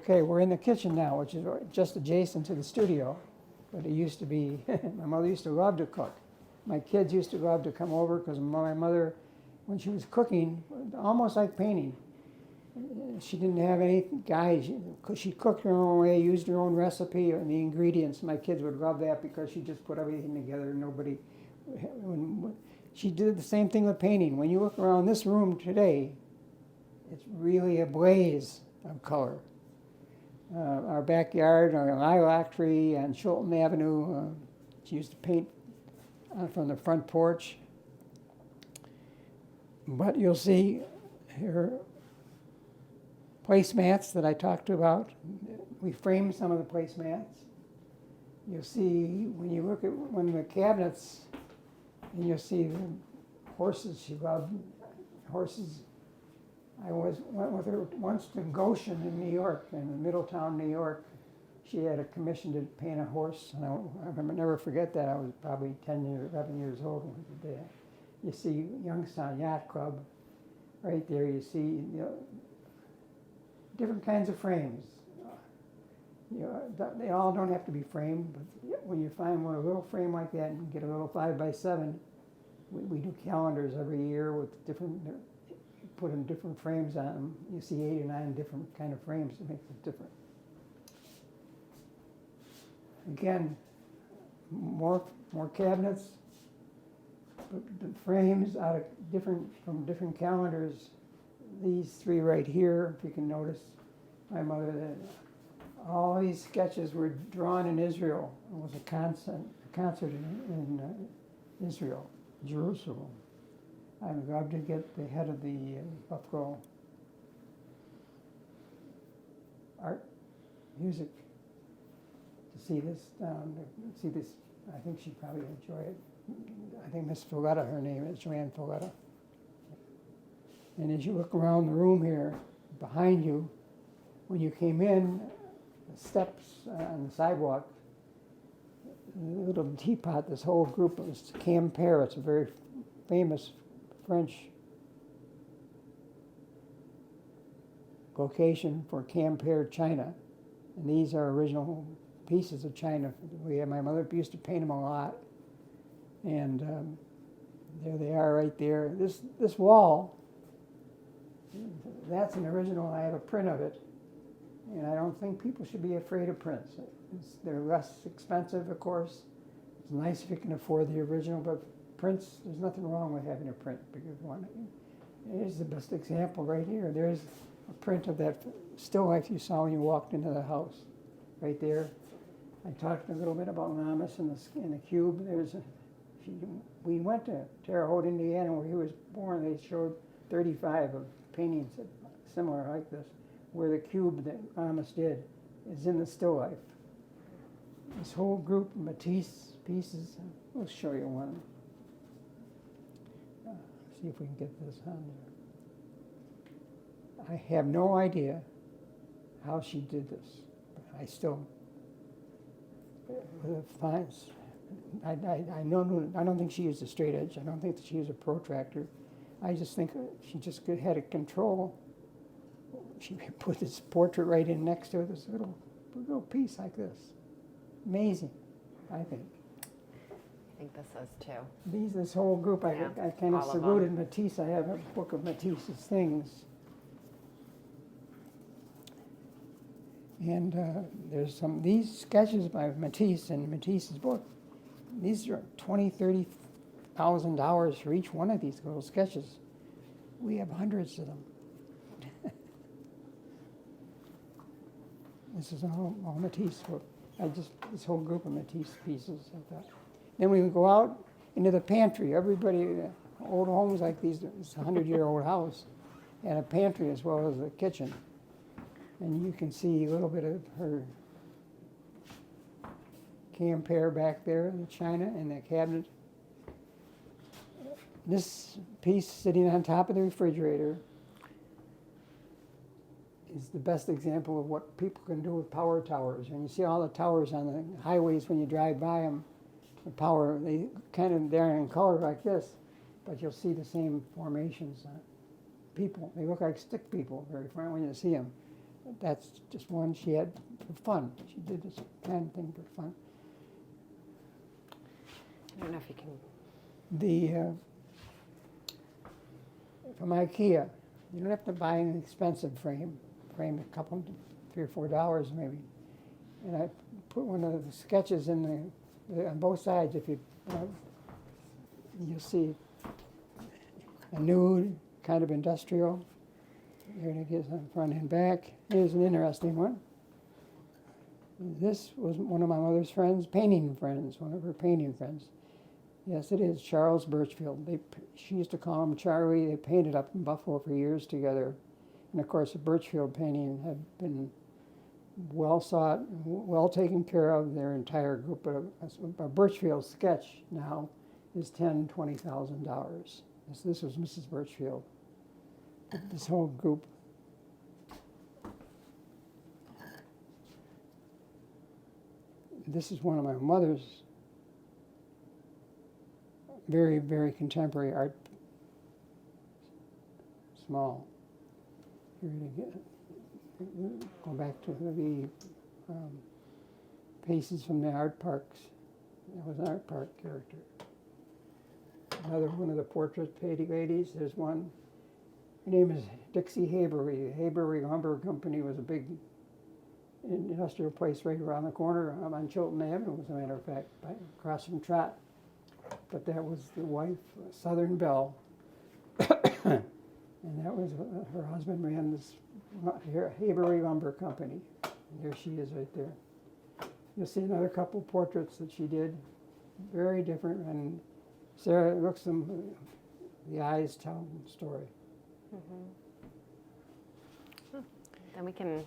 Okay, we're in the kitchen now, which is just adjacent to the studio. But it used to be, my mother used to love to cook. My kids used to love to come over because my mother, when she was cooking, almost like painting, she didn't have any guys. She cooked her own way, used her own recipe and the ingredients. My kids would love that because she just put everything together. She did the same thing with painting. When you look around this room today, it's really a blaze of color. Our backyard, our lilac tree on Chilton Avenue, she used to paint from the front porch. But you'll see her placemats that I talked about. We framed some of the placemats. You'll see when you look at one of the cabinets, and you'll see the horses. She loved horses. I went with her once to Goshen in New York, in Middletown, New York. She had a commission to paint a horse, and I'll never forget that. I was probably 11 years old when we did that. You see Youngstown Yacht Club right there. You see different kinds of frames. They all don't have to be framed, but when you find one a little frame like that and get a little 5x7, we do calendars every year with different. Put in different frames on them. You see 8 or 9 different kind of frames. It makes it different. Again, more cabinets, but the frames out of from different calendars. These 3 right here, if you can notice, my mother. All these sketches were drawn in Israel. It was a concert in Israel, Jerusalem. I would love to get the head of the Buffalo Art Music to see this. I think she'd probably enjoy it. I think Miss Folletta, her name is Joanne Folletta. And as you look around the room here, behind you, when you came in, the steps on the sidewalk, the little teapot, this whole group was Quimper. It's a very famous French location for Quimper china, and these are original pieces of china. My mother used to paint them a lot, and there they are right there. This wall, that's an original. I have a print of it, and I don't think people should be afraid of prints. They're less expensive, of course. It's nice if you can afford the original, but prints, there's nothing wrong with having a print. Because here's the best example right here. There's a print of that still life you saw when you walked into the house, right there. I talked a little bit about Lamas and the cube. We went to Terre Haute, Indiana, where he was born. They showed 35 of paintings similar like this, where the cube that Lamas did is in the still life. This whole group of Matisse pieces. We'll show you one. See if we can get this on there. I have no idea how she did this. I still finds. I don't think she used a straight edge. I don't think that she used a protractor. I just think she just had a control. She put this portrait right in next to it, this little piece like this. Amazing, I think. I think this is too. This whole group, I kind of saluted Matisse. I have a book of Matisse's things. And there's these sketches by Matisse in Matisse's book. These are $20,000-$30,000 for each one of these little sketches. We have hundreds of them. This is all Matisse book. This whole group of Matisse pieces I thought. Then we would go out into the pantry. Everybody, old homes like these, it's a 100-year-old house, and a pantry as well as a kitchen. And you can see a little bit of her Quimper back there, the china and the cabinet. This piece sitting on top of the refrigerator is the best example of what people can do with power towers. And you see all the towers on the highways when you drive by them. The power, they're in color like this, but you'll see the same formations. People, they look like stick people very far when you see them. that's just one she had for fun. She did this kind of thing for fun. I don't know if you can. The from IKEA, you don't have to buy an expensive frame a couple, $3 or $4 maybe. And I put one of the sketches in on both sides. If you you'll see a nude, kind of industrial. Here it is on front and back. Here's an interesting one. This was one of my mother's friends, one of her painting friends. Yes, it is, Charles Birchfield. She used to call him Charlie. They painted up in Buffalo for years together. And of course, the Birchfield painting had been well sought, well taken care of, their entire group. But a Birchfield sketch now is $10,000, $20,000. This was Mrs. Birchfield. This whole group. This is one of my mother's very, very contemporary art. Small. Here it again. Go back to the Paces from the art parks. That was an art park character. Another one of the portrait painting ladies. There's one. Her name is Dixie Haberry. The Haberry Lumber Company was a big industrial place right around the corner on Chilton Avenue, as a matter of fact, across from Trot. But that was the wife, Southern Belle. And that was her husband ran this Haberry Lumber Company. And there she is right there. You'll see another couple portraits that she did, very different. And Sarah looks them, the eyes tell the story. Then we can